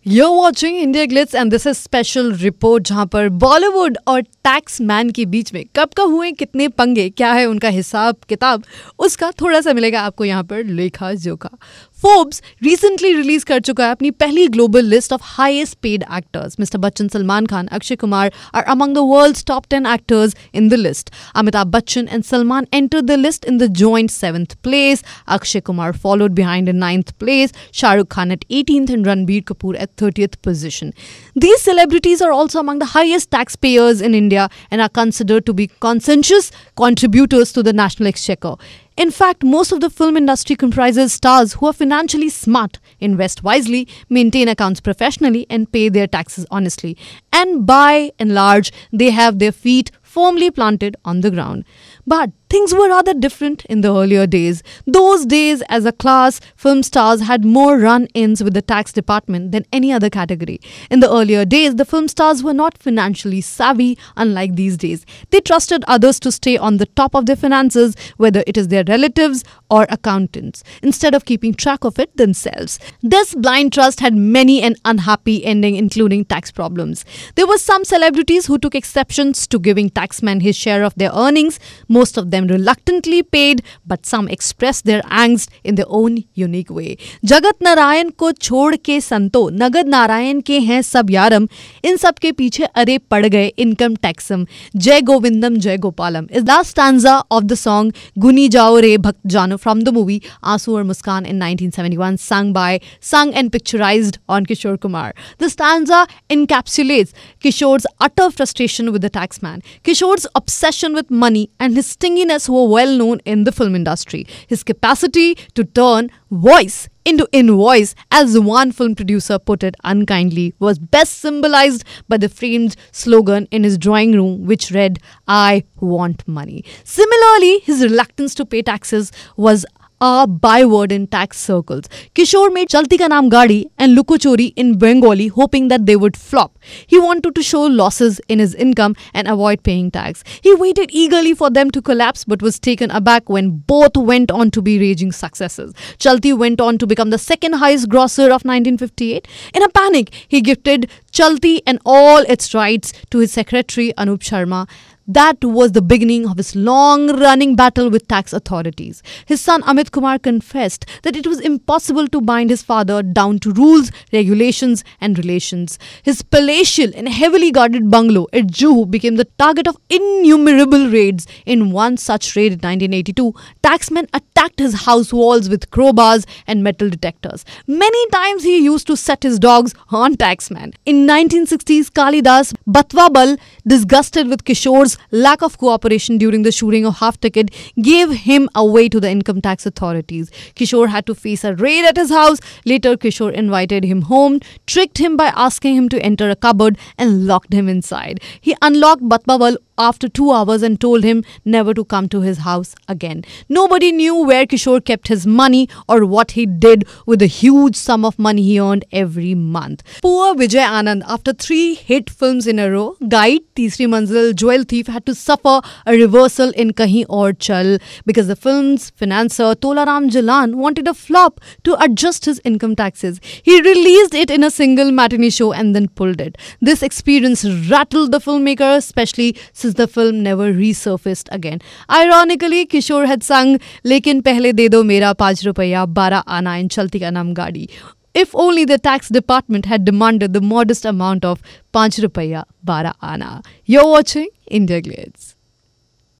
You're watching India Glitz and this is special report जहाँ पर बॉलीवुड और टैक्स मैन के बीच में कब का हुए कितने पंगे, क्या है उनका हिसाब किताब, उसका थोड़ा सा मिलेगा आपको यहाँ पर लेखा जोखा। फोर्ब्स रिसेंटली रिलीज कर चुका है अपनी पहली global list of highest paid actors. Mister Bachchan, Salman Khan, Akshay Kumar are among the world's top 10 actors in the list. Amitabh Bachchan and Salman entered the list in the joint 7th place. Akshay Kumar followed behind in 9th place. Shah Rukh Khan at 18th and Ranbir Kapoor at 30th position. These celebrities are also among the highest taxpayers in India and are considered to be conscientious contributors to the national exchequer. In fact, most of the film industry comprises stars who are financially smart, invest wisely, maintain accounts professionally, and pay their taxes honestly. And by and large, they have their feet firmly planted on the ground. But things were rather different in the earlier days. Those days, as a class, film stars had more run-ins with the tax department than any other category. In the earlier days, the film stars were not financially savvy, unlike these days. They trusted others to stay on the top of their finances, whether it is their relatives or accountants, instead of keeping track of it themselves. This blind trust had many an unhappy ending, including tax problems. There were some celebrities who took exceptions to giving taxmen his share of their earnings. Most of them reluctantly paid, but some expressed their angst in their own unique way. Jagat Narayan को छोड़ के संतो नगद नारायण के हैं सब यारम, इन सब के पीछे अरे पड़ गए इनकम टैक्सम, जय गोविंदम जय Gopalam is the stanza of the song Guni Jao Re Bhakt Jano from the movie Aansu Aur Muskaan in 1971, sung and picturized on Kishore Kumar. The stanza encapsulates Kishore's utter frustration with the taxman, Kishore's obsession with money, and his stinginess were well known in the film industry. His capacity to turn voice into invoice, as one film producer put it unkindly, was best symbolized by the framed slogan in his drawing room, which read, "I want money." Similarly, his reluctance to pay taxes was a byword in tax circles. Kishore made Chalti Ka Naam Gaadi and Luko Chori in Bengali, hoping that they would flop. He wanted to show losses in his income and avoid paying tax. He waited eagerly for them to collapse, but was taken aback when both went on to be raging successes. Chalti went on to become the second highest grosser of 1958. In a panic, he gifted Chalti and all its rights to his secretary Anup Sharma. That was the beginning of his long-running battle with tax authorities. His son Amit Kumar confessed that it was impossible to bind his father down to rules, regulations and relations. His palatial and heavily guarded bungalow at Juhu became the target of innumerable raids. In one such raid in 1982, taxmen attacked his house walls with crowbars and metal detectors. Many times he used to set his dogs on taxmen. In 1960s, Kalidas Batwabal, disgusted with Kishore's lack of cooperation during the shooting of Half Ticket, gave him away to the income tax authorities. Kishore had to face a raid at his house. Later, Kishore invited him home, tricked him by asking him to enter a cupboard and locked him inside. He unlocked Batbawal after 2 hours and told him never to come to his house again. Nobody knew where Kishore kept his money or what he did with the huge sum of money he earned every month. Poor Vijay Anand, after 3 hit films in a row, Guide, Teesri Manzil, Jewel Thief, had to suffer a reversal in Kahin Aur Chal because the film's financier Tolaram Jalan wanted a flop to adjust his income taxes. He released it in a single matinee show and then pulled it. This experience rattled the filmmaker, especially since the film never resurfaced again. Ironically, Kishore had sung "Lekin Pehle De Do Mera 5 Rupaya 12 Ana" in Chalti Ka Naam Gaadi. If only the tax department had demanded the modest amount of 5 Rupaya 12 Ana. You're watching India Glitz.